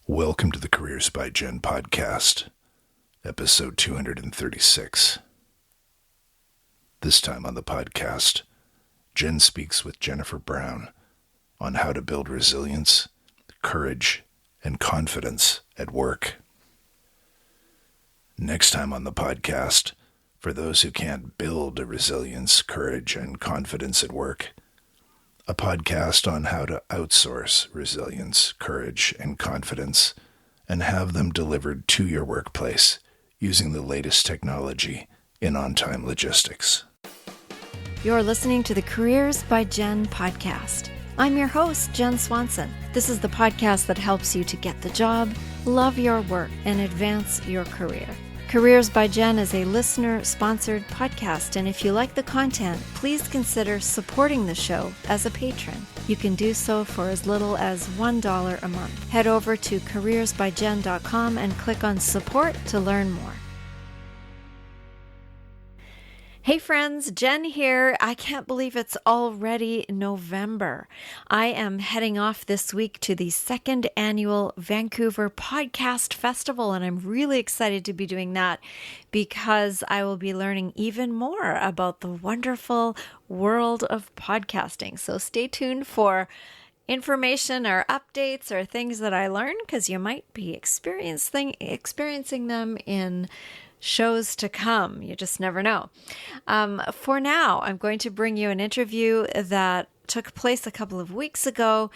Welcome to the Careers by Jenn podcast, episode 236. This time on the podcast, Jenn speaks with Jennifer Brown on how to build resilience, courage, and confidence at work. Next time on the podcast, for those who can't build a resilience, courage, and confidence at work, a podcast on how to outsource resilience, courage, and confidence and have them delivered to your workplace using the latest technology in on-time logistics. You're listening to the Careers by Jenn podcast. I'm your host, Jenn Swanson. This is the podcast that helps you to get the job, love your work, and advance your career. Careers by Jenn is a listener-sponsored podcast, and if you like the content, please consider supporting the show as a patron. You can do so for as little as $1 a month. Head over to CareersbyJenn.com and click on Support to learn more. Hey friends, Jenn here. I can't believe it's already November. I am heading off this week to the second annual Vancouver Podcast Festival, and I'm really excited to be doing that because I will be learning even more about the wonderful world of podcasting. So stay tuned for information or updates or things that I learn, because you might be experiencing them in shows to come. You just never know. For now, I'm going to bring you an interview that took place a couple of weeks ago,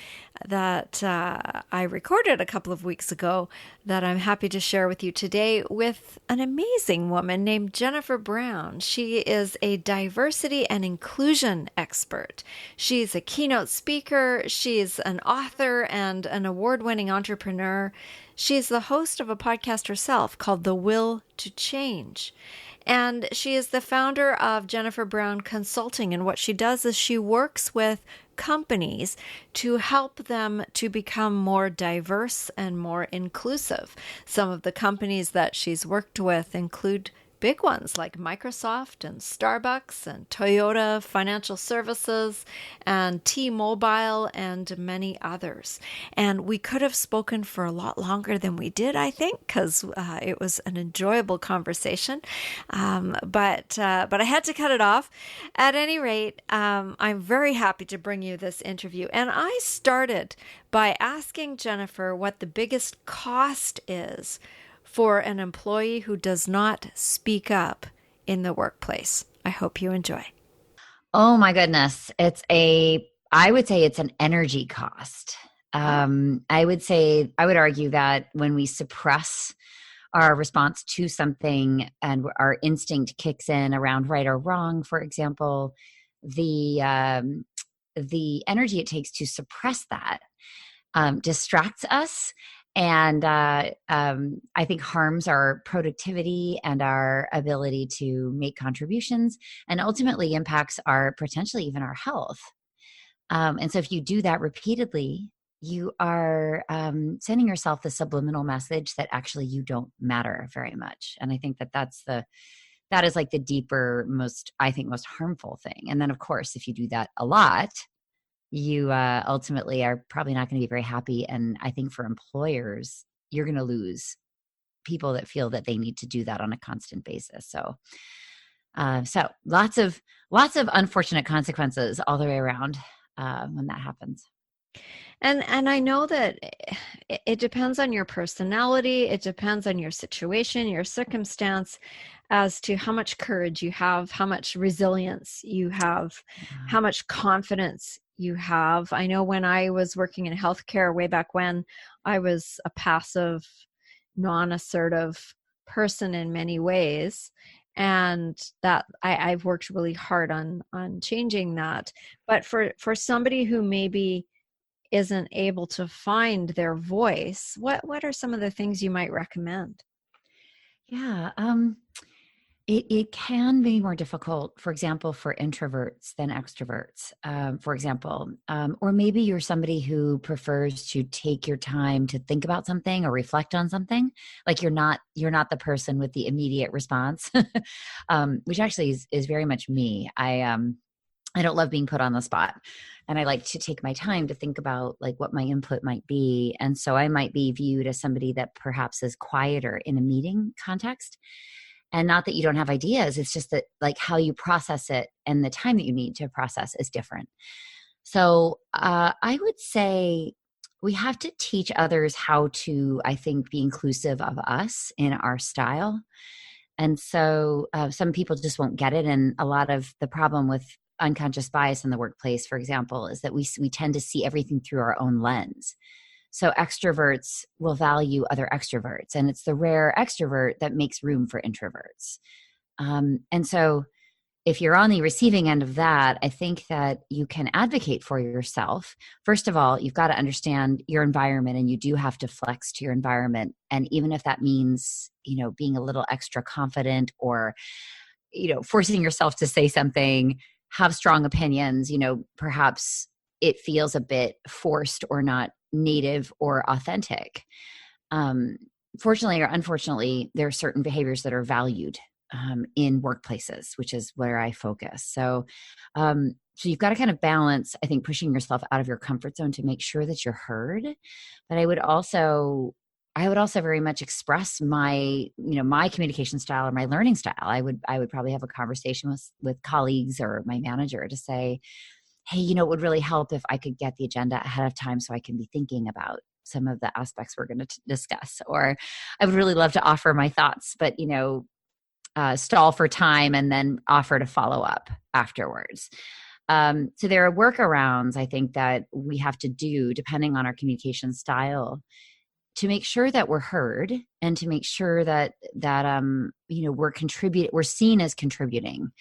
that I recorded a couple of weeks ago, that I'm happy to share with you today with an amazing woman named Jennifer Brown. She is a diversity and inclusion expert. She's a keynote speaker. She's an author and an award-winning entrepreneur. She's the host of a podcast herself called The Will to Change. And she is the founder of Jennifer Brown Consulting. And what she does is she works with companies to help them to become more diverse and more inclusive. Some of the companies that she's worked with include big ones like Microsoft and Starbucks and Toyota Financial Services and T-Mobile and many others. And we could have spoken for a lot longer than we did, I think, because it was an enjoyable conversation. But I had to cut it off. At any rate, I'm very happy to bring you this interview. And I started by asking Jennifer what the biggest cost is for an employee who does not speak up in the workplace. I hope you enjoy. Oh my goodness. I would say it's an energy cost. I would argue that when we suppress our response to something and our instinct kicks in around right or wrong, for example, the energy it takes to suppress that distracts us. And I think harms our productivity and our ability to make contributions, and ultimately impacts potentially even our health. And so if you do that repeatedly, you are sending yourself the subliminal message that actually you don't matter very much. And I think that is like the deeper, most harmful thing. And then of course, if you do that a lot, you ultimately are probably not going to be very happy. And I think for employers, you're going to lose people that feel that they need to do that on a constant basis. So lots of unfortunate consequences all the way around when that happens. And I know that it depends on your personality. It depends on your situation, your circumstance, as to how much courage you have, how much resilience you have, how much confidence you have. I know when I was working in healthcare way back when, I was a passive, non-assertive person in many ways. And that I've worked really hard on changing that. But for somebody who maybe isn't able to find their voice, what are some of the things you might recommend? Yeah. It can be more difficult, for example, for introverts than extroverts, for example. Or maybe you're somebody who prefers to take your time to think about something or reflect on something. Like you're not the person with the immediate response, which actually is very much me. I don't love being put on the spot. And I like to take my time to think about like what my input might be. And so I might be viewed as somebody that perhaps is quieter in a meeting context. And not that you don't have ideas, it's just that like how you process it and the time that you need to process is different. So I would say we have to teach others how to, I think, be inclusive of us in our style. And so some people just won't get it. And a lot of the problem with unconscious bias in the workplace, for example, is that we tend to see everything through our own lens. So extroverts will value other extroverts, and it's the rare extrovert that makes room for introverts. And so if you're on the receiving end of that, I think that you can advocate for yourself. First of all, you've got to understand your environment, and you do have to flex to your environment. And even if that means, being a little extra confident or, forcing yourself to say something, have strong opinions, perhaps it feels a bit forced or not native or authentic. Fortunately or unfortunately, there are certain behaviors that are valued in workplaces, which is where I focus. So you've got to kind of balance, I think, pushing yourself out of your comfort zone to make sure that you're heard. But I would also very much express my, my communication style or my learning style. I would probably have a conversation with colleagues or my manager to say, hey, it would really help if I could get the agenda ahead of time so I can be thinking about some of the aspects we're going to discuss. Or I would really love to offer my thoughts, but, stall for time and then offer to follow up afterwards. So there are workarounds, I think, that we have to do depending on our communication style to make sure that we're heard and to make sure that we're seen as contributing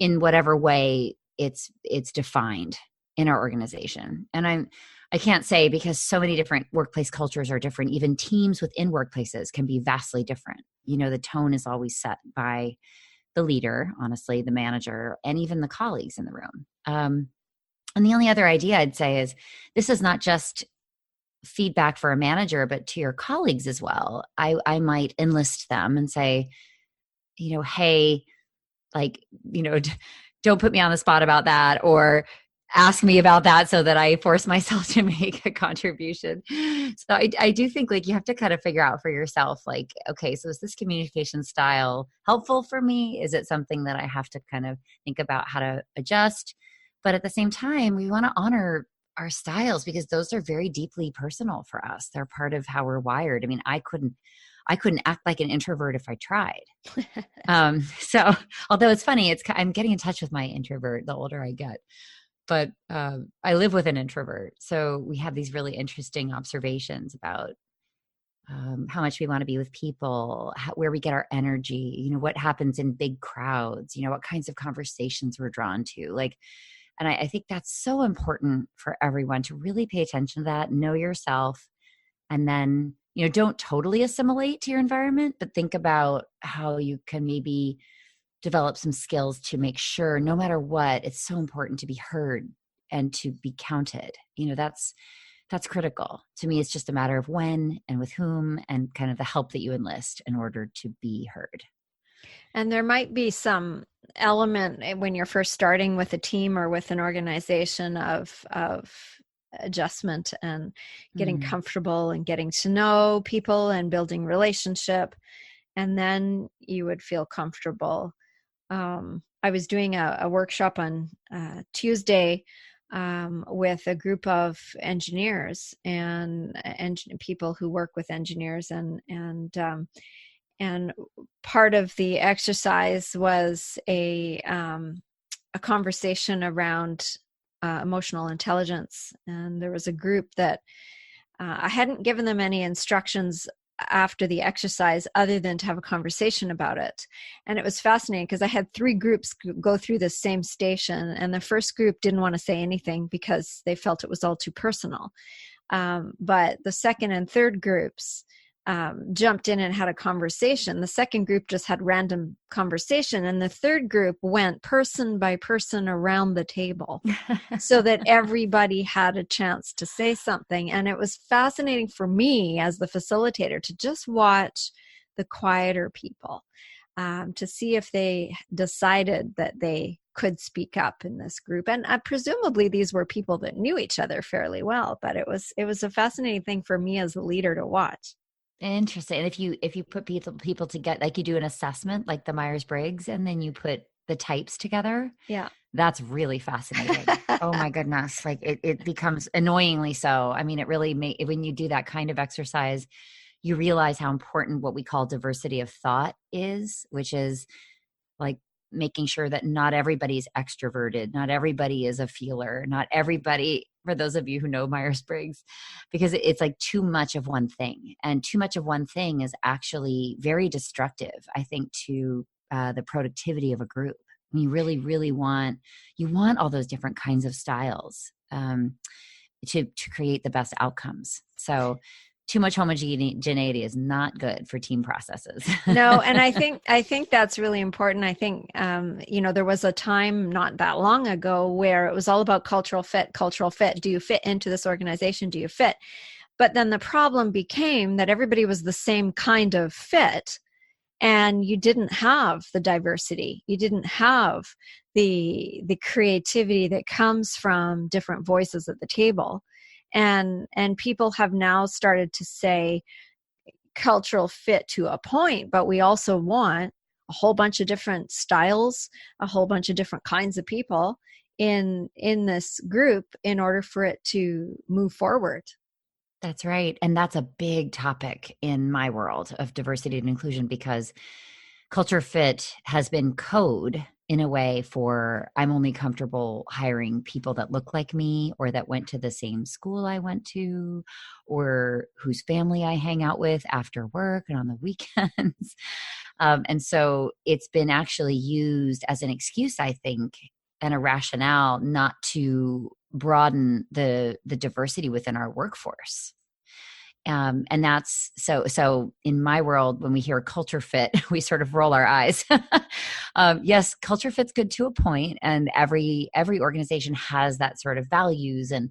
in whatever way it's defined in our organization. And I can't say, because so many different workplace cultures are different. Even teams within workplaces can be vastly different. The tone is always set by the leader, honestly, the manager, and even the colleagues in the room. And the only other idea I'd say is this is not just feedback for a manager, but to your colleagues as well. I might enlist them and say, hey, don't put me on the spot about that, or ask me about that so that I force myself to make a contribution. So I do think you have to kind of figure out for yourself, okay, so is this communication style helpful for me? Is it something that I have to kind of think about how to adjust? But at the same time, we want to honor our styles because those are very deeply personal for us. They're part of how we're wired. I mean, I couldn't act like an introvert if I tried. So although it's funny, I'm getting in touch with my introvert the older I get. But I live with an introvert. So we have these really interesting observations about how much we want to be with people, where we get our energy, what happens in big crowds, what kinds of conversations we're drawn to. And I think that's so important for everyone to really pay attention to that, know yourself, and then, don't totally assimilate to your environment, but think about how you can maybe develop some skills to make sure no matter what, it's so important to be heard and to be counted. That's critical. To me, it's just a matter of when and with whom and kind of the help that you enlist in order to be heard. And there might be some element when you're first starting with a team or with an organization of adjustment and getting comfortable and getting to know people and building relationship. And then you would feel comfortable. I was doing a workshop on Tuesday with a group of engineers and people who work with engineers, and part of the exercise was a conversation around emotional intelligence. And there was a group that I hadn't given them any instructions after the exercise other than to have a conversation about it. And it was fascinating because I had 3 groups go through the same station, and the first group didn't want to say anything because they felt it was all too personal. But the second and third groups jumped in and had a conversation. The second group just had random conversation, and the third group went person by person around the table so that everybody had a chance to say something. And it was fascinating for me as the facilitator to just watch the quieter people, to see if they decided that they could speak up in this group. And presumably these were people that knew each other fairly well, but it was a fascinating thing for me as a leader to watch. Interesting. And if you put people together, like you do an assessment, like the Myers-Briggs, and then you put the types together. Yeah. That's really fascinating. Oh my goodness. Like it becomes annoyingly so. I mean, it really when you do that kind of exercise, you realize how important what we call diversity of thought is, which is like making sure that not everybody's extroverted, not everybody is a feeler, not everybody, for those of you who know Myers-Briggs, because it's like too much of one thing. And too much of one thing is actually very destructive, I think, to the productivity of a group. You really, really want all those different kinds of styles to create the best outcomes. So too much homogeneity is not good for team processes. No, and I think that's really important. I think there was a time not that long ago where it was all about cultural fit. Do you fit into this organization? Do you fit? But then the problem became that everybody was the same kind of fit, and you didn't have the diversity. You didn't have the creativity that comes from different voices at the table. And people have now started to say cultural fit to a point, but we also want a whole bunch of different styles, a whole bunch of different kinds of people in this group in order for it to move forward. That's right. And that's a big topic in my world of diversity and inclusion, because culture fit has been code in a way for I'm only comfortable hiring people that look like me, or that went to the same school I went to, or whose family I hang out with after work and on the weekends. And so it's been actually used as an excuse, I think, and a rationale not to broaden the diversity within our workforce. And that's so in my world, when we hear culture fit, we sort of roll our eyes. Yes, culture fit's good to a point, and every organization has that sort of values and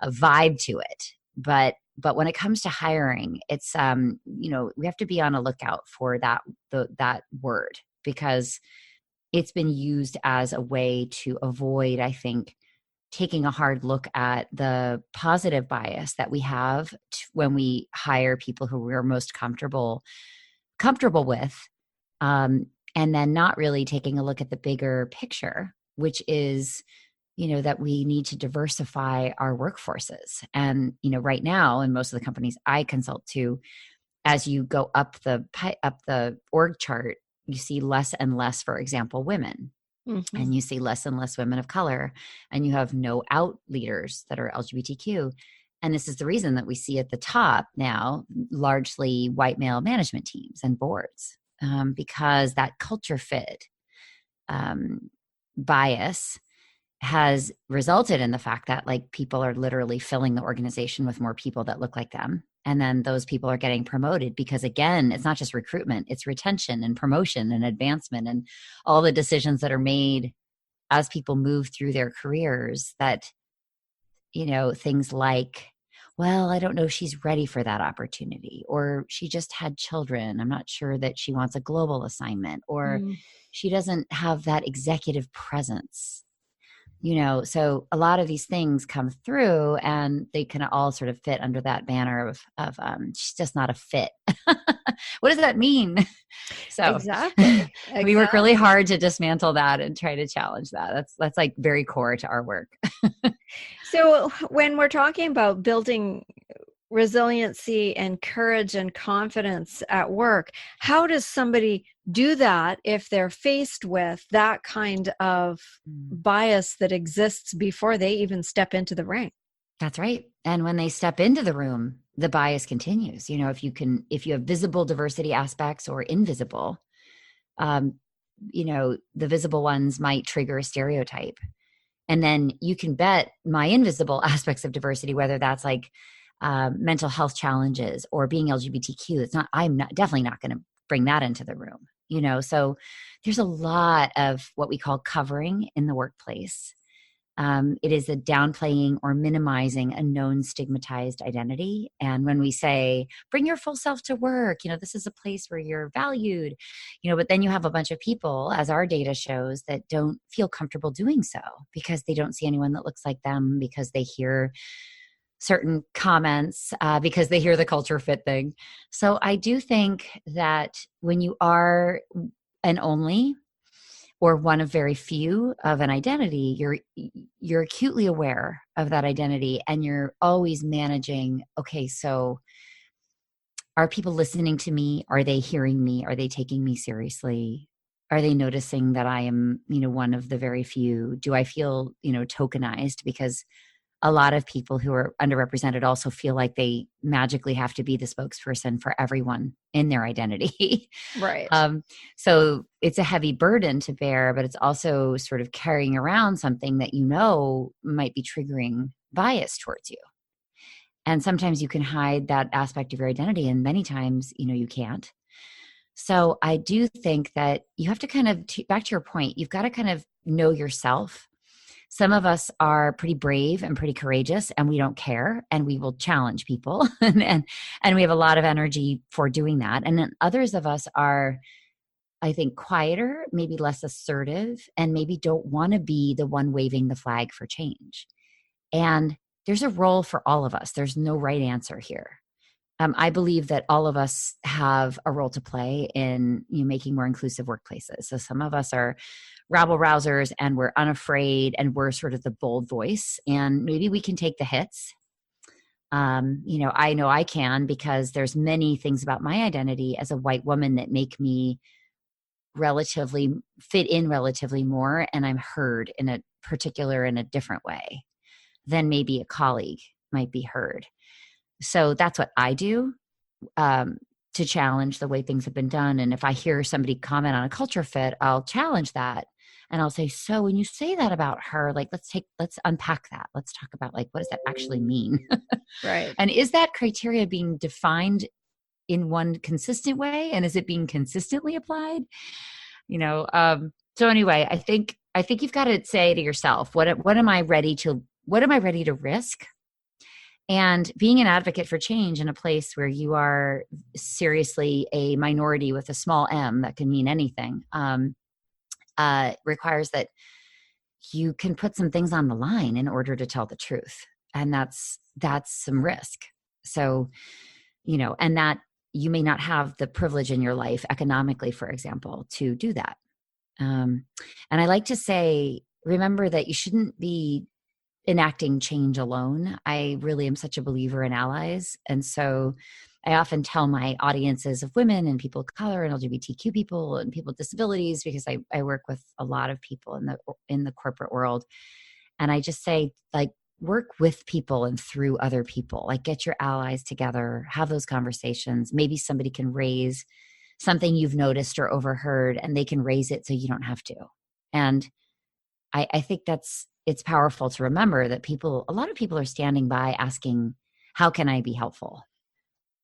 a vibe to it. But when it comes to hiring, it's we have to be on a lookout for that word, because it's been used as a way to avoid, I think, taking a hard look at the positive bias that we have when we hire people who we're most comfortable with, and then not really taking a look at the bigger picture, which is, that we need to diversify our workforces. And, right now, in most of the companies I consult to, as you go up the org chart, you see less and less, for example, women. Mm-hmm. And you see less and less women of color, and you have no out leaders that are LGBTQ. And this is the reason that we see at the top now largely white male management teams and boards, because that culture fit bias has resulted in the fact that people are literally filling the organization with more people that look like them. And then those people are getting promoted because, again, it's not just recruitment, it's retention and promotion and advancement and all the decisions that are made as people move through their careers that, things like, well, I don't know if she's ready for that opportunity, or she just had children. I'm not sure that she wants a global assignment, or she doesn't have that executive presence. So a lot of these things come through, and they can all sort of fit under that banner of she's just not a fit. What does that mean? So exactly. We work really hard to dismantle that and try to challenge that. That's like very core to our work. So when we're talking about building resiliency and courage and confidence at work, how does somebody do that if they're faced with that kind of bias that exists before they even step into the ring? That's right. And when they step into the room, the bias continues. If you have visible diversity aspects or invisible, the visible ones might trigger a stereotype. And then you can bet my invisible aspects of diversity, whether that's mental health challenges or being LGBTQ, I'm definitely not going to bring that into the room, so there's a lot of what we call covering in the workplace. It is a downplaying or minimizing a known stigmatized identity. And when we say, bring your full self to work, this is a place where you're valued, but then you have a bunch of people, as our data shows, that don't feel comfortable doing so because they don't see anyone that looks like them, because they hear certain comments, because they hear the culture fit thing. So I do think that when you are an only, or one of very few of an identity, you're acutely aware of that identity, and you're always managing, okay, so are people listening to me? Are they hearing me? Are they taking me seriously? Are they noticing that I am, one of the very few? Do I feel, tokenized? Because a lot of people who are underrepresented also feel like they magically have to be the spokesperson for everyone in their identity. Right. So it's a heavy burden to bear, but it's also sort of carrying around something that might be triggering bias towards you. And sometimes you can hide that aspect of your identity, and many times, you can't. So I do think that you have to kind of, back to your point, you've got to kind of know yourself. Some of us are pretty brave and pretty courageous, and we don't care, and we will challenge people, and we have a lot of energy for doing that. And then others of us are, I think, quieter, maybe less assertive, and maybe don't want to be the one waving the flag for change. And there's a role for all of us. There's no right answer here. I believe that all of us have a role to play in making more inclusive workplaces. So some of us are rabble rousers, and we're unafraid, and we're sort of the bold voice, and maybe we can take the hits. I know I can, because there's many things about my identity as a white woman that make me relatively fit in relatively more, and I'm heard in a different way than maybe a colleague might be heard. So that's what I do to challenge the way things have been done. And if I hear somebody comment on a culture fit, I'll challenge that. And I'll say, so when you say that about her, like, let's unpack that. Let's talk about, like, what does that actually mean? Right. And is that criteria being defined in one consistent way? And is it being consistently applied? So anyway, I think you've got to say to yourself, what am I ready to risk? And being an advocate for change in a place where you are seriously a minority with a small m, that can mean anything, requires that you can put some things on the line in order to tell the truth. And that's some risk. So, and that you may not have the privilege in your life economically, for example, to do that. And I like to say, remember that you shouldn't be enacting change alone. I really am such a believer in allies. And so I often tell my audiences of women and people of color and LGBTQ people and people with disabilities, because I work with a lot of people in the corporate world. And I just say, like, work with people and through other people, like, get your allies together, have those conversations. Maybe somebody can raise something you've noticed or overheard, and they can raise it so you don't have to. And I think it's powerful to remember that a lot of people are standing by asking, how can I be helpful?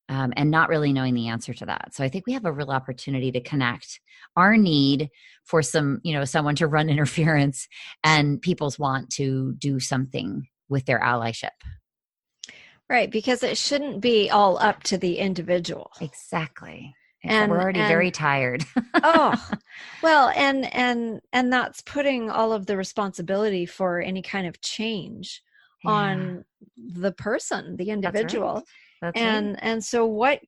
And not really knowing the answer to that. So I think we have a real opportunity to connect our need for someone to run interference and people's want to do something with their allyship. Right, because it shouldn't be all up to the individual. Exactly. And we're already very tired. Well, and that's putting all of the responsibility for any kind of change on the person, the individual. That's right. And so what,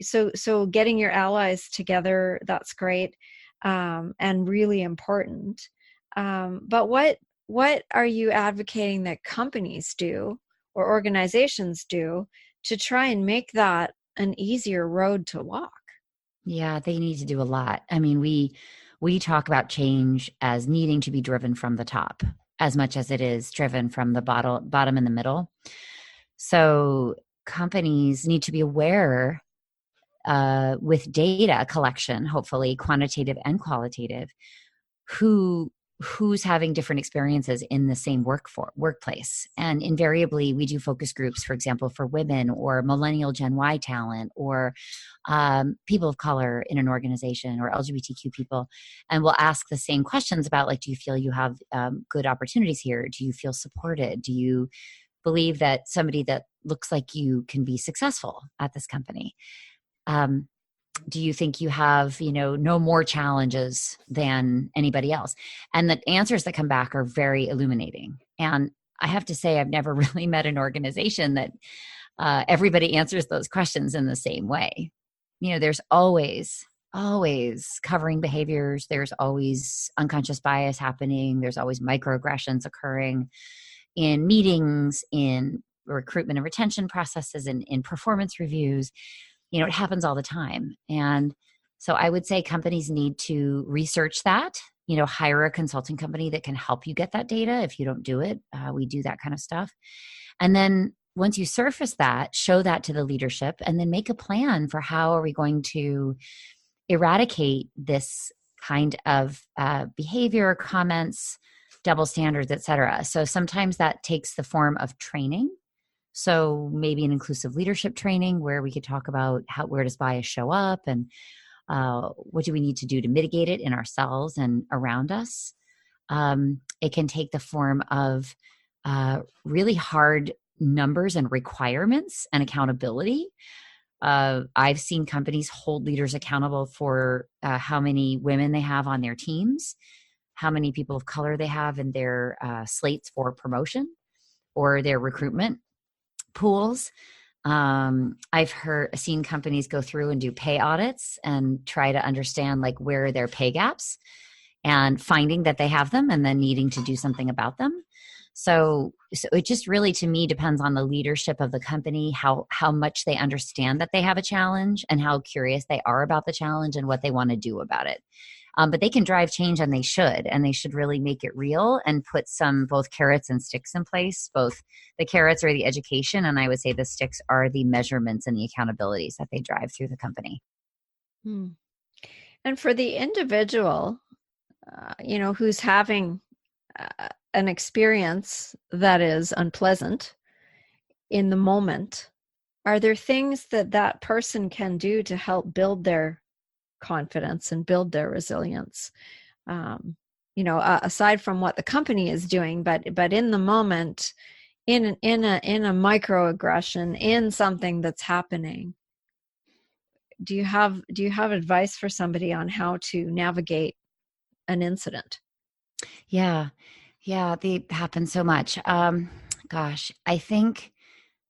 so getting your allies together, that's great, and really important. But what are you advocating that companies do or organizations do to try and make that an easier road to walk? Yeah, they need to do a lot. I mean, we talk about change as needing to be driven from the top as much as it is driven from the bottom and the middle. So companies need to be aware, with data collection, hopefully quantitative and qualitative, who who's having different experiences in the same workplace. And invariably, we do focus groups, for example, for women or millennial Gen Y talent or people of color in an organization or LGBTQ people. And we'll ask the same questions about, like, do you feel you have good opportunities here? Do you feel supported? Do you believe that somebody that looks like you can be successful at this company? Do you think you have, no more challenges than anybody else? And the answers that come back are very illuminating. And I have to say, I've never really met an organization that everybody answers those questions in the same way. There's always covering behaviors. There's always unconscious bias happening. There's always microaggressions occurring in meetings, in recruitment and retention processes, and in performance reviews. It happens all the time. And so I would say companies need to research that, hire a consulting company that can help you get that data. If you don't do it, we do that kind of stuff. And then once you surface that, show that to the leadership, and then make a plan for how are we going to eradicate this kind of behavior, comments, double standards, et cetera. So sometimes that takes the form of training. So maybe an inclusive leadership training where we could talk about where does bias show up, and what do we need to do to mitigate it in ourselves and around us. It can take the form of really hard numbers and requirements and accountability. I've seen companies hold leaders accountable for how many women they have on their teams, how many people of color they have in their slates for promotion or their recruitment pools. I've seen companies go through and do pay audits and try to understand, like, where are their pay gaps, and finding that they have them and then needing to do something about them. So it just really, to me, depends on the leadership of the company, how much they understand that they have a challenge and how curious they are about the challenge and what they want to do about it. But they can drive change, and they should really make it real and put both carrots and sticks in place. Both the carrots are the education, and I would say the sticks are the measurements and the accountabilities that they drive through the company. And for the individual, who's having an experience that is unpleasant in the moment, are there things that person can do to help build their confidence and build their resilience, aside from what the company is doing, but in the moment, in a microaggression, in something that's happening? Do you have advice for somebody on how to navigate an incident? Yeah, they happen so much. I think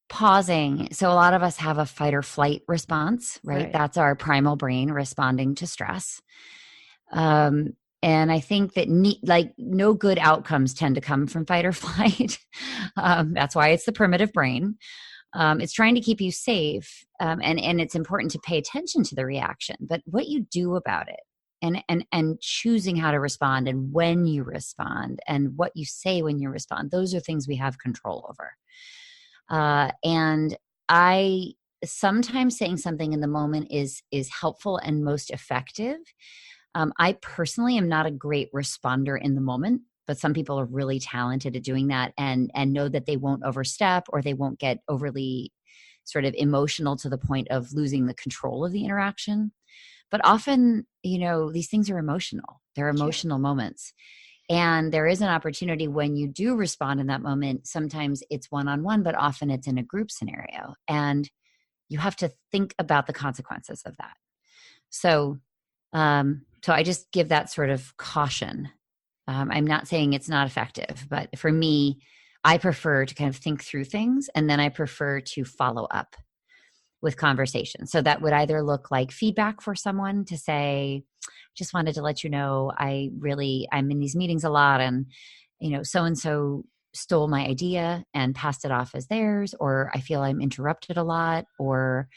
pausing. So a lot of us have a fight or flight response, right? That's our primal brain responding to stress. And I think that no good outcomes tend to come from fight or flight. That's why it's the primitive brain. It's trying to keep you safe. And it's important to pay attention to the reaction, but what you do about it, and choosing how to respond, and when you respond, and what you say when you respond, those are things we have control over. And I sometimes saying something in the moment is helpful and most effective. I personally am not a great responder in the moment, but some people are really talented at doing that and know that they won't overstep, or they won't get overly sort of emotional to the point of losing the control of the interaction. But often, these things are emotional. They're emotional moments. And there is an opportunity when you do respond in that moment. Sometimes it's one-on-one, but often it's in a group scenario. And you have to think about the consequences of that. So I just give that sort of caution. I'm not saying it's not effective, but for me, I prefer to kind of think through things, and then I prefer to follow up with conversation. So that would either look like feedback for someone to say, just wanted to let you know, I'm in these meetings a lot, and, so-and-so stole my idea and passed it off as theirs, or I feel I'm interrupted a lot, or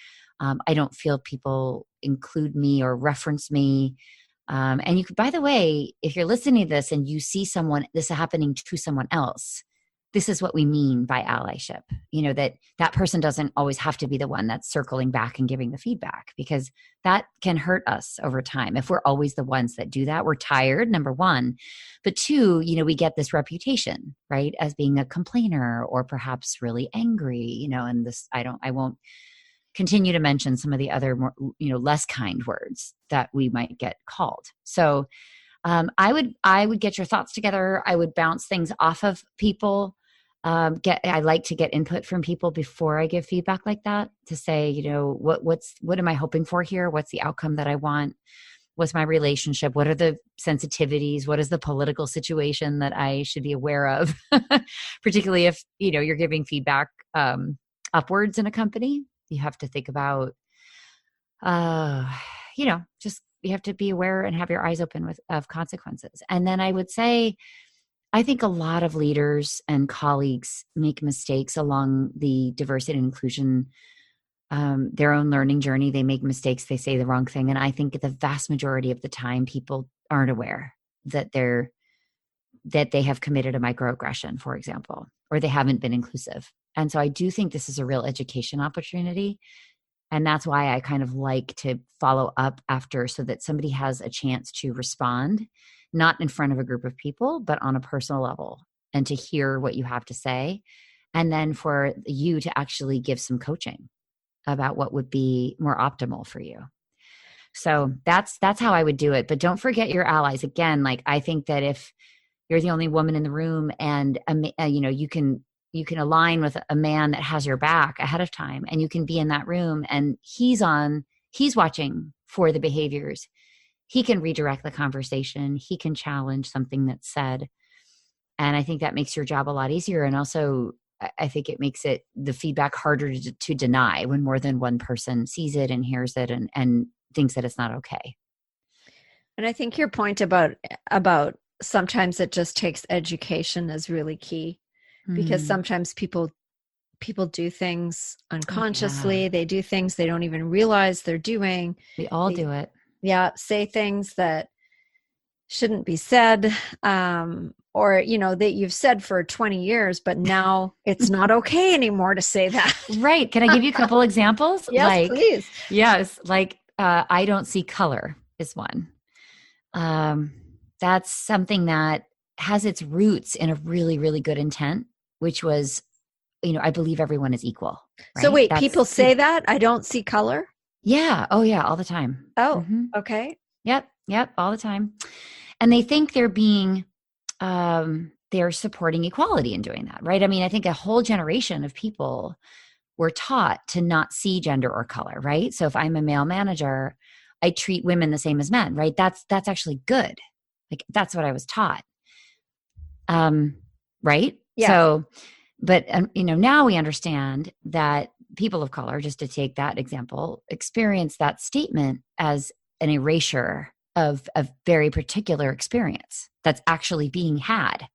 I don't feel people include me or reference me. And you could, by the way, if you're listening to this and you see this happening to someone else, this is what we mean by allyship, that person doesn't always have to be the one that's circling back and giving the feedback, because that can hurt us over time. If we're always the ones that do that, we're tired, number one. But two, we get this reputation, right, as being a complainer or perhaps really angry, and this, I won't continue to mention some of the other more, less kind words that we might get called. So I would get your thoughts together. I would bounce things off of people. I like to get input from people before I give feedback like that, to say, what am I hoping for here? What's the outcome that I want? What's my relationship? What are the sensitivities? What is the political situation that I should be aware of? Particularly if, you're giving feedback upwards in a company, you have to think about, just, you have to be aware and have your eyes open of consequences. And then I would say, I think a lot of leaders and colleagues make mistakes along the diversity and inclusion, their own learning journey. They make mistakes. They say the wrong thing. And I think the vast majority of the time, people aren't aware that they have committed a microaggression, for example, or they haven't been inclusive. And so I do think this is a real education opportunity. And that's why I kind of like to follow up after, so that somebody has a chance to respond, not in front of a group of people, but on a personal level, and to hear what you have to say. And then for you to actually give some coaching about what would be more optimal for you. So that's how I would do it. But don't forget your allies. Again, I think that if you're the only woman in the room, and you can align with a man that has your back ahead of time, and you can be in that room and he's watching for the behaviors. He can redirect the conversation. He can challenge something that's said. And I think that makes your job a lot easier. And also, I think it makes the feedback harder to deny when more than one person sees it and hears it and thinks that it's not okay. And I think your point about sometimes it just takes education is really key. Because sometimes people do things unconsciously. They do things they don't even realize they're doing. We all do it. Yeah. Say things that shouldn't be said, or, that you've said for 20 years, but now it's not okay anymore to say that. Right. Can I give you a couple examples? Yes, please. Yes. I don't see color is one. That's something that has its roots in a really, really good intent, which was, I believe everyone is equal. Right? So wait, people say that? I don't see color? Yeah. Oh yeah. All the time. Oh, okay. Yep. All the time. And they think they're being, they're supporting equality in doing that. Right. I mean, I think a whole generation of people were taught to not see gender or color. Right. So if I'm a male manager, I treat women the same as men. Right. That's actually good. That's what I was taught. Right. Yeah. So, but, now we understand that people of color, just to take that example, experience that statement as an erasure of a very particular experience that's actually being had.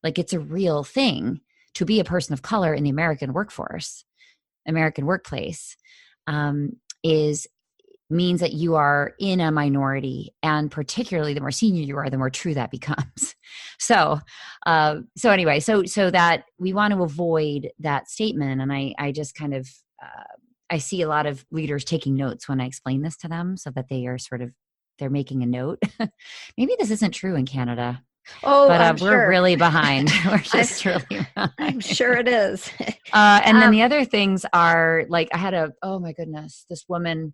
It's a real thing to be a person of color in the American workforce, American workplace, means that you are in a minority, and particularly the more senior you are, the more true that becomes. So anyway, so that we want to avoid that statement. And I just kind of, I see a lot of leaders taking notes when I explain this to them, so that they are they're making a note. Maybe this isn't true in Canada. Oh, but we're sure. really behind. We're just really behind. I'm sure it is. And then the other things are I had oh my goodness, this woman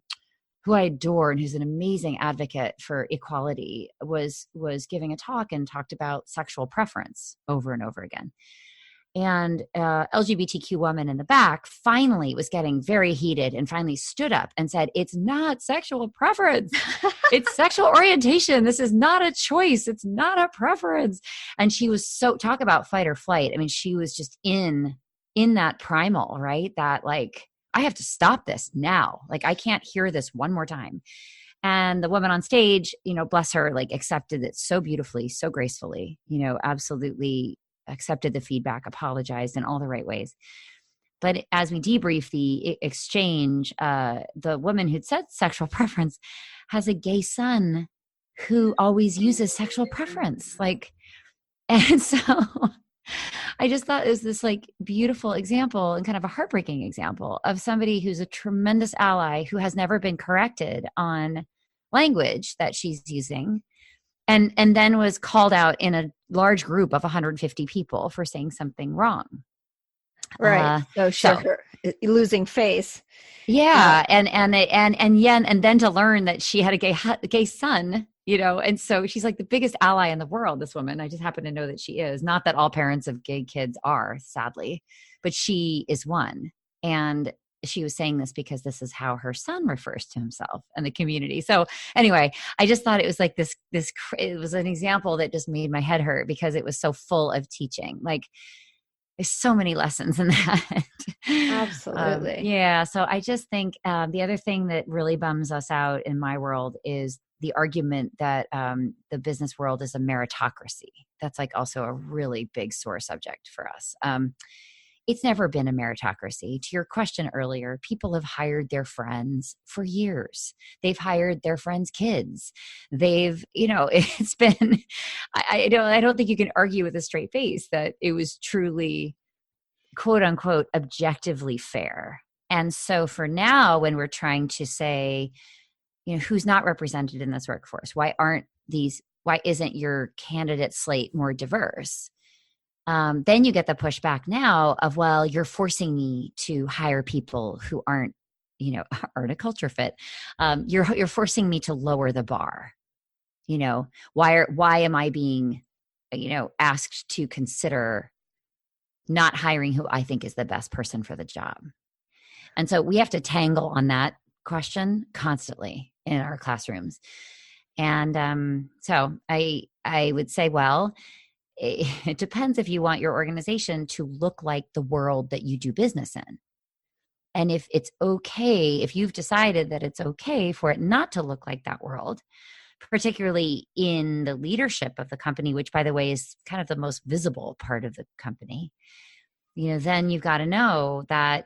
who I adore and who's an amazing advocate for equality was giving a talk and talked about sexual preference over and over again. And LGBTQ woman in the back finally was getting very heated and finally stood up and said, "It's not sexual preference. It's sexual orientation. This is not a choice. It's not a preference." And she was talk about fight or flight. I mean, she was just in that primal, right? That I have to stop this now. I can't hear this one more time. And the woman on stage, bless her, accepted it so beautifully, so gracefully, absolutely accepted the feedback, apologized in all the right ways. But as we debrief the exchange, the woman who'd said sexual preference has a gay son who always uses sexual preference. And so I just thought it was this like beautiful example and kind of a heartbreaking example of somebody who's a tremendous ally who has never been corrected on language that she's using, and then was called out in a large group of 150 people for saying something wrong. Right. So her losing face. Yeah. And then to learn that she had a gay son, and so she's like the biggest ally in the world, this woman. I just happen to know that she is. Not that all parents of gay kids are, sadly, but she is one. And she was saying this because this is how her son refers to himself and the community. So anyway, I just thought it was like this, it was an example that just made my head hurt because it was so full of teaching. Like, there's so many lessons in that. Absolutely. Yeah. So I just think the other thing that really bums us out in my world is the argument that the business world is a meritocracy. That's like also a really big sore subject for us. It's never been a meritocracy. To your question earlier, people have hired their friends for years. They've hired their friends' kids. It's been, I don't think you can argue with a straight face that it was truly, quote unquote, objectively fair. And so for now, when we're trying to say, who's not represented in this workforce? Why isn't your candidate slate more diverse? Then you get the pushback now of, well, you're forcing me to hire people who aren't a culture fit. You're forcing me to lower the bar. Why am I being, asked to consider not hiring who I think is the best person for the job? And so we have to tangle on that question constantly in our classrooms. And so I would say, well, it depends if you want your organization to look like the world that you do business in. And if it's okay, if you've decided that it's okay for it not to look like that world, particularly in the leadership of the company, which, by the way, is kind of the most visible part of the company, then you've got to know that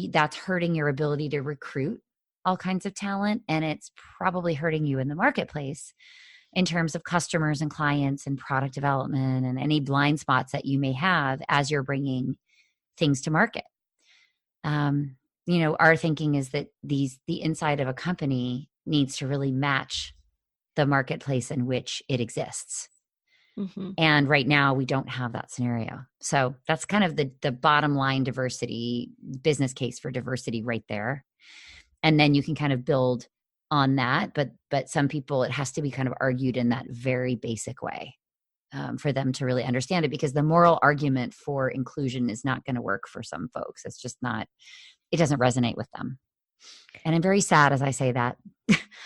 that's hurting your ability to recruit all kinds of talent. And it's probably hurting you in the marketplace in terms of customers and clients and product development and any blind spots that you may have as you're bringing things to market. Our thinking is that the inside of a company needs to really match the marketplace in which it exists. Mm-hmm. And right now we don't have that scenario. So that's kind of the bottom line diversity business case for diversity right there. And then you can kind of build on that, but some people, it has to be kind of argued in that very basic way for them to really understand it, because the moral argument for inclusion is not going to work for some folks. It's just not, it doesn't resonate with them. And I'm very sad as I say that.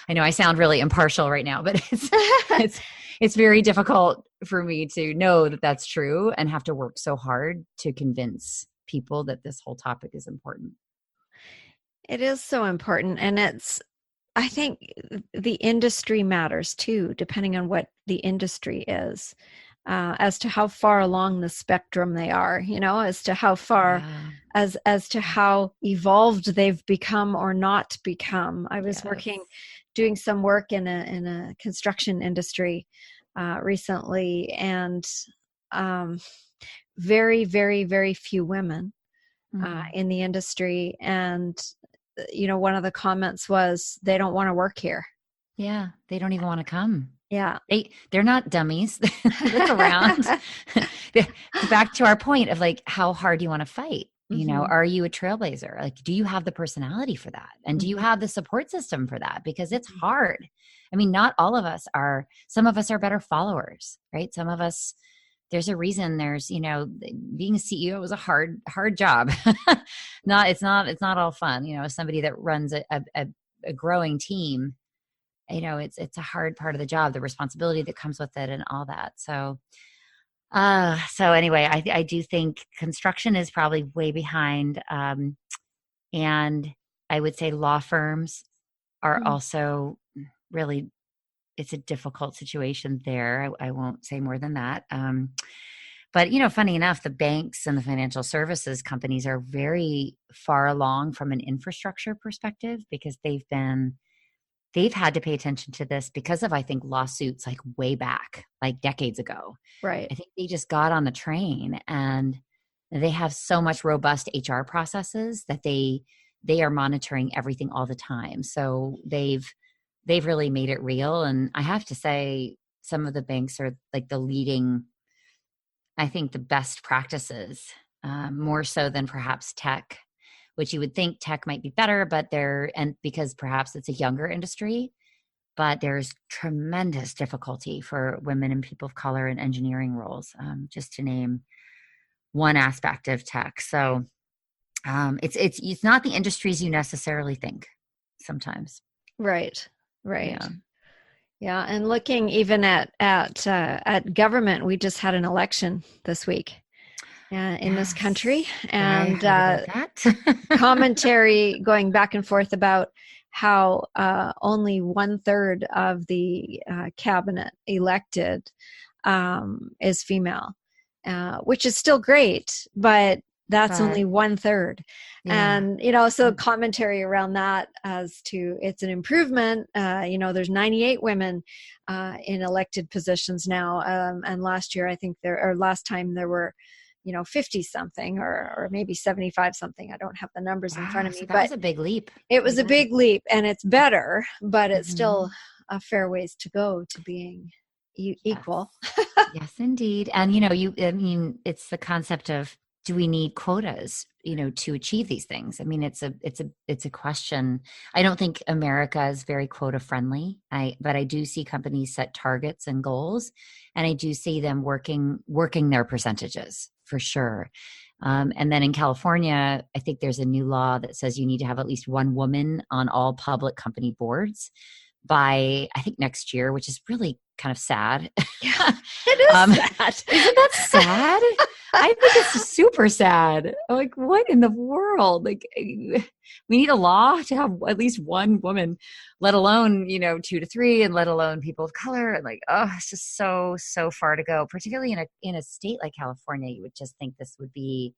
I know I sound really impartial right now, but it's very difficult for me to know that that's true and have to work so hard to convince people that this whole topic is important. It is so important. And I think the industry matters too, depending on what the industry is, as to how far along the spectrum they are, as to how far, as to how evolved they've become or not become. I was doing some work in a construction industry recently, and very, very, very few women in the industry. And one of the comments was, they don't want to work here. Yeah. They don't even want to come. Yeah. They're not dummies. Look around. Back to our point of like, how hard do you want to fight? Mm-hmm. Are you a trailblazer? Like, do you have the personality for that? And do you have the support system for that? Because it's hard. I mean, not all of us are, some of us are better followers, right? Some of us, there's a reason there's, being a CEO is a hard job. It's not all fun. Somebody that runs a growing team, it's a hard part of the job, the responsibility that comes with it and all that. So anyway, I do think construction is probably way behind. And I would say law firms are also really, it's a difficult situation there. I won't say more than that. But, funny enough, the banks and the financial services companies are very far along from an infrastructure perspective, because they've they've had to pay attention to this because of, I think, lawsuits like way back, like decades ago. Right. I think they just got on the train, and they have so much robust HR processes that they are monitoring everything all the time. So they've really made it real. And I have to say, some of the banks are like the leading, I think, the best practices, more so than perhaps tech, which you would think tech might be better, but and because perhaps it's a younger industry, but there's tremendous difficulty for women and people of color in engineering roles, just to name one aspect of tech. So it's not the industries you necessarily think sometimes. Right. Yeah. And looking even at government, we just had an election this week in this country, and commentary going back and forth about how only 1/3 of the cabinet elected is female, which is still great, but that's only 1/3. Yeah. And, so commentary around that as to it's an improvement. There's 98 women in elected positions now. And last year, I think last time there were, 50 something or maybe 75 something. I don't have the numbers in front of me, so that was a big leap. It was a big leap, and it's better, but it's still a fair ways to go to being equal. Yes, indeed. And, it's the concept of, do we need quotas, to achieve these things? I mean, it's a question. I don't think America is very quota friendly. But I do see companies set targets and goals, and I do see them working their percentages for sure. And then in California, I think there's a new law that says you need to have at least one woman on all public company boards by, I think, next year, which is really kind of sad. Yeah, it is sad. Isn't that sad? I think it's super sad. Like, what in the world? Like, we need a law to have at least one woman, let alone, 2 to 3, and let alone people of color. And like, it's just so far to go, particularly in a state like California. You would just think this would be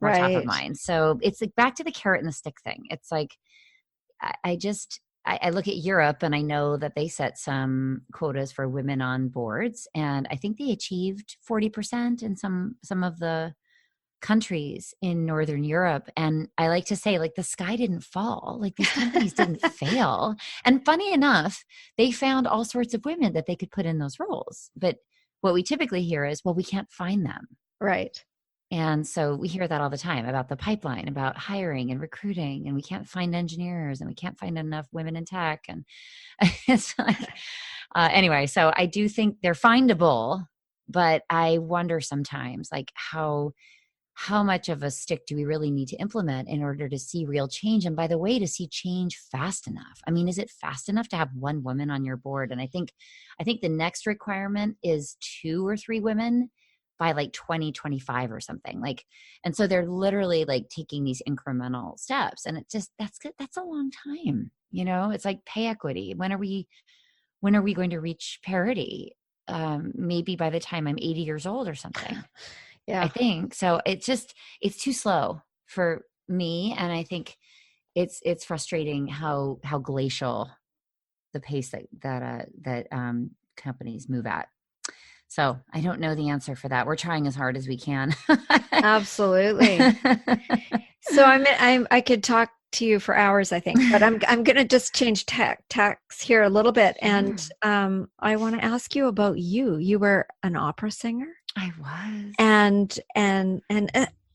more top of mind. So it's like back to the carrot and the stick thing. It's like, I look at Europe, and I know that they set some quotas for women on boards, and I think they achieved 40% in some of the countries in Northern Europe. And I like to say, like, the sky didn't fall. Like, these companies didn't fail. And funny enough, they found all sorts of women that they could put in those roles. But what we typically hear is, well, we can't find them. Right. And so we hear that all the time about the pipeline, about hiring and recruiting, and we can't find engineers, and we can't find enough women in tech. And it's like, anyway, so I do think they're findable, but I wonder sometimes, like, how much of a stick do we really need to implement in order to see real change? And by the way, to see change fast enough. I mean, is it fast enough to have one woman on your board? And I think the next requirement is 2 or 3 women by like 2025 or something, like, and so they're literally like taking these incremental steps, and it just, that's a long time. It's like pay equity. When are we going to reach parity? Maybe by the time I'm 80 years old or something. Yeah, I think so. It's too slow for me, and I think it's frustrating how glacial the pace that companies move at. So I don't know the answer for that. We're trying as hard as we can. Absolutely. So I could talk to you for hours, I think, but I'm going to just change tacks here a little bit. And I want to ask you about you. You were an opera singer. I was.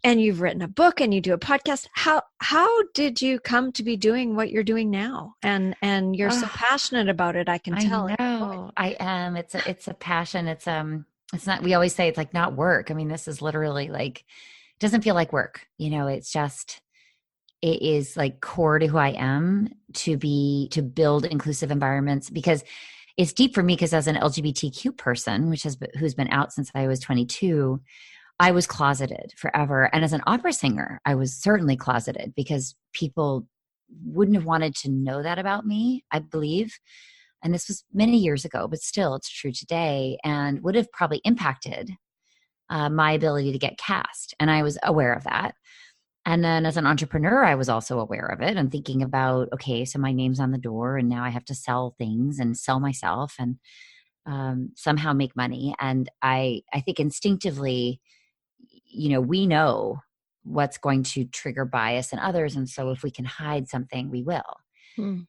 And you've written a book, and you do a podcast. How did you come to be doing what you're doing now? And you're so passionate about it. I can tell. I know. I am. It's a passion. It's not, we always say it's like not work. I mean, this is literally like, it doesn't feel like work. It's just, it is like core to who I am to build inclusive environments, because it's deep for me, because as an LGBTQ person, who's been out since I was 22, I was closeted forever. And as an opera singer, I was certainly closeted, because people wouldn't have wanted to know that about me, I believe. And this was many years ago, but still it's true today, and would have probably impacted my ability to get cast. And I was aware of that. And then as an entrepreneur, I was also aware of it and thinking about, okay, so my name's on the door and now I have to sell things and sell myself and somehow make money. And I think instinctively, we know what's going to trigger bias in others. And so if we can hide something, we will.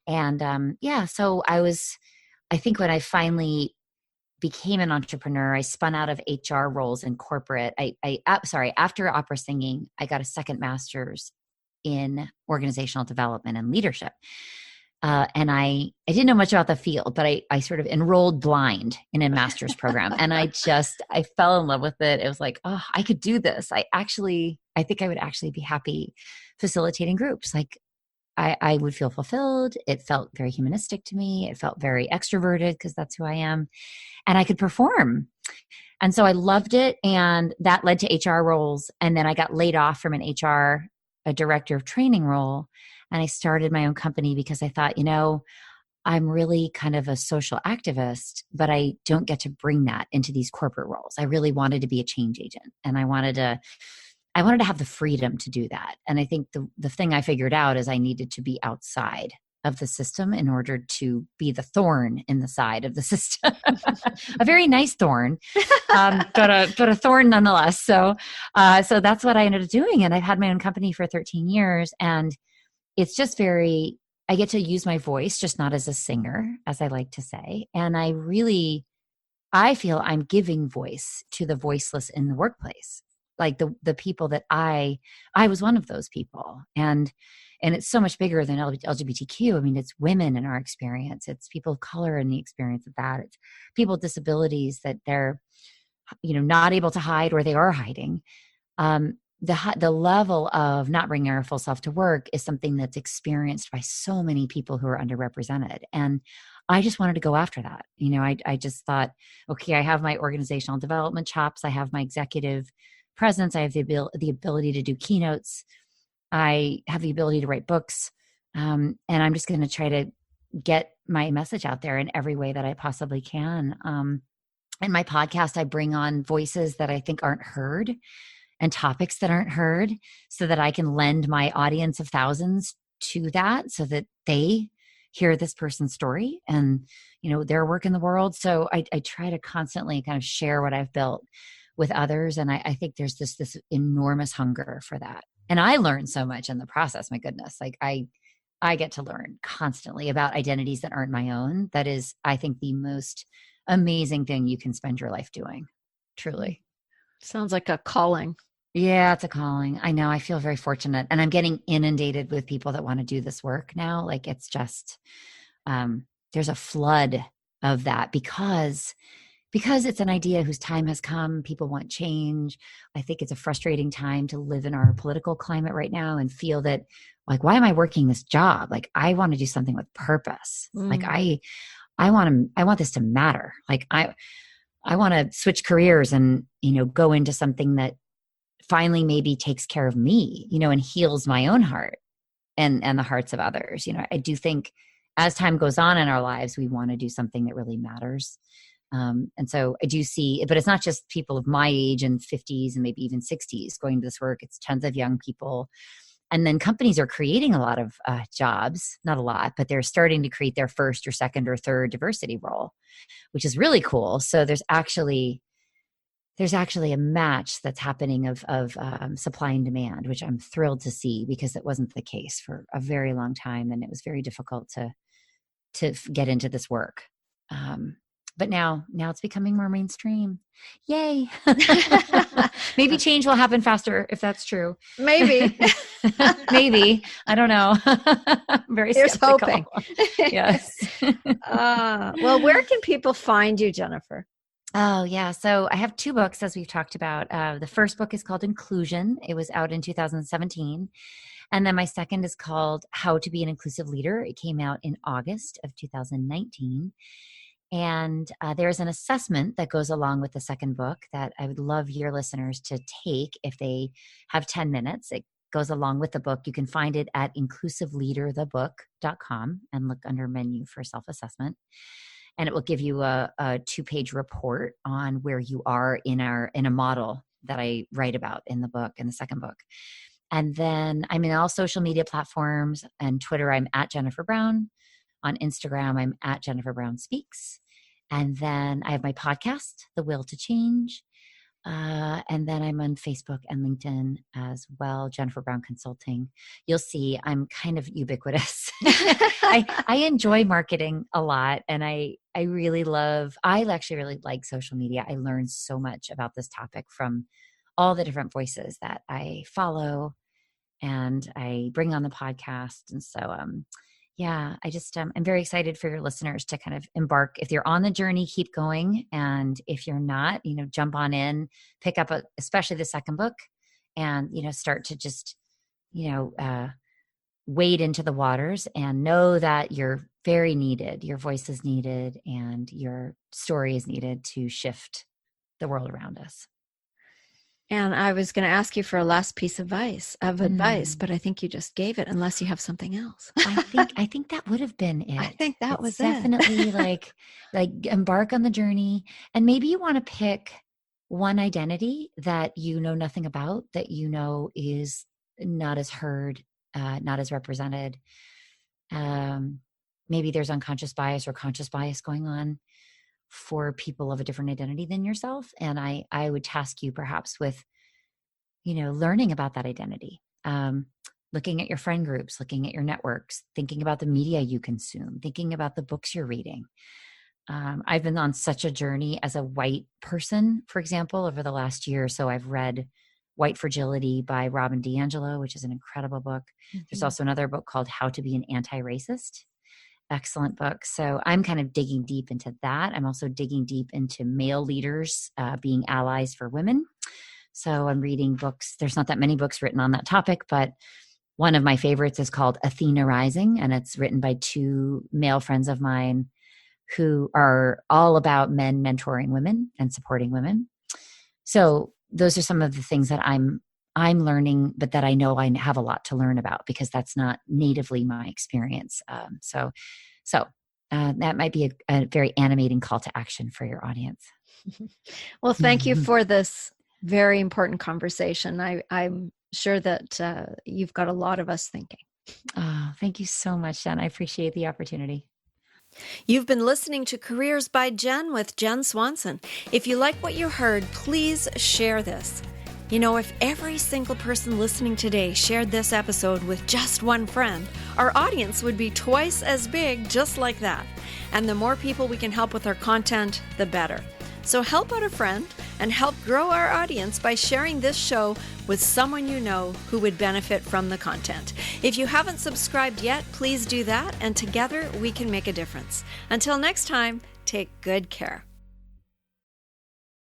And so I think when I finally became an entrepreneur, I spun out of HR roles in corporate. After opera singing, I got a second master's in organizational development and leadership. And I didn't know much about the field, but I sort of enrolled blind in a master's program. And I fell in love with it. It was like, oh, I could do this. I think I would actually be happy facilitating groups. Like I would feel fulfilled. It felt very humanistic to me. It felt very extroverted because that's who I am. And I could perform. And so I loved it. And that led to HR roles. And then I got laid off from a director of training role. And I started my own company because I thought, I'm really kind of a social activist, but I don't get to bring that into these corporate roles. I really wanted to be a change agent. And I wanted to have the freedom to do that. And I think the thing I figured out is I needed to be outside of the system in order to be the thorn in the side of the system. A very nice thorn, but a thorn nonetheless. So that's what I ended up doing. And I've had my own company for 13 years. And it's just I get to use my voice, just not as a singer, as I like to say. And I feel I'm giving voice to the voiceless in the workplace. Like the people that I was one of those people. And it's so much bigger than LGBTQ. I mean, it's women in our experience. It's people of color in the experience of that. It's people with disabilities that they're, not able to hide or they are hiding. The level of not bringing our full self to work is something that's experienced by so many people who are underrepresented. And I just wanted to go after that. I just thought, okay, I have my organizational development chops. I have my executive presence. I have the ability to do keynotes. I have the ability to write books. And I'm just going to try to get my message out there in every way that I possibly can. In my podcast, I bring on voices that I think aren't heard and topics that aren't heard so that I can lend my audience of thousands to that so that they hear this person's story and, their work in the world. So I try to constantly kind of share what I've built with others. And I think there's this enormous hunger for that. And I learned so much in the process. My goodness. Like I get to learn constantly about identities that aren't my own. That is, I think, the most amazing thing you can spend your life doing. Truly. Sounds like a calling. Yeah, it's a calling. I know. I feel very fortunate. And I'm getting inundated with people that want to do this work now. Like it's just, there's a flood of that because it's an idea whose time has come. People want change. I think it's a frustrating time to live in our political climate right now and feel that, like, why am I working this job? Like, I want to do something with purpose. Like, I want this to matter. Like, I want to switch careers and, go into something that finally maybe takes care of me, and heals my own heart and the hearts of others. I do think as time goes on in our lives, we want to do something that really matters. And so I do see, but it's not just people of my age and 50s and maybe even 60s going to this work. It's tons of young people. And then companies are creating a lot of jobs, not a lot, but they're starting to create their first or second or third diversity role, which is really cool. So there's actually a match that's happening of supply and demand, which I'm thrilled to see because it wasn't the case for a very long time. And it was very difficult to get into this work. But now it's becoming more mainstream. Yay. Maybe change will happen faster if that's true. Maybe. Maybe. I don't know. I'm very Here's skeptical. hoping. Yes. Well, where can people find you, Jennifer? Oh, yeah. So I have 2 books, as we've talked about. The first book is called Inclusion. It was out in 2017. And then my second is called How to Be an Inclusive Leader. It came out in August of 2019. And there's an assessment that goes along with the second book that I would love your listeners to take if they have 10 minutes. It goes along with the book. You can find it at inclusiveleaderthebook.com and look under menu for self-assessment. And it will give you a 2-page report on where you are in a model that I write about in the book, in the second book. And then I'm in all social media platforms. And Twitter, I'm at Jennifer Brown. On Instagram, I'm at Jennifer Brown Speaks. And then I have my podcast, The Will to Change. And then I'm on Facebook and LinkedIn as well, Jennifer Brown Consulting. You'll see I'm kind of ubiquitous. I enjoy marketing a lot, and I actually really like social media. I learned so much about this topic from all the different voices that I follow and I bring on the podcast. And so, I'm very excited for your listeners to kind of embark. If you're on the journey, keep going. And if you're not, jump on in, pick up especially the second book, and, start to just, wade into the waters and know that you're very needed. Your voice is needed and your story is needed to shift the world around us. And I was going to ask you for a last piece of advice, but I think you just gave it, unless you have something else. I think that would have been it. I think that was definitely like embark on the journey. And maybe you want to pick one identity that you know nothing about, that is not as heard, not as represented. Maybe there's unconscious bias or conscious bias going on for people of a different identity than yourself. And I would task you perhaps with, learning about that identity, looking at your friend groups, looking at your networks, thinking about the media you consume, thinking about the books you're reading. I've been on such a journey as a white person, for example, over the last year or so. I've read White Fragility by Robin DiAngelo, which is an incredible book. Mm-hmm. There's also another book called How to Be an Anti-Racist. Excellent book. So I'm kind of digging deep into that. I'm also digging deep into male leaders being allies for women. So I'm reading books. There's not that many books written on that topic, but one of my favorites is called Athena Rising, and it's written by two male friends of mine who are all about men mentoring women and supporting women. So those are some of the things that I'm learning, but that I know I have a lot to learn about, because that's not natively my experience. So that might be a very animating call to action for your audience. Well, thank you for this very important conversation. I'm sure that you've got a lot of us thinking. Oh, thank you so much, Jenn. I appreciate the opportunity. You've been listening to Careers by Jenn with Jenn Swanson. If you like what you heard, please share this. If every single person listening today shared this episode with just one friend, our audience would be twice as big, just like that. And the more people we can help with our content, the better. So help out a friend and help grow our audience by sharing this show with someone you know who would benefit from the content. If you haven't subscribed yet, please do that, and together we can make a difference. Until next time, take good care.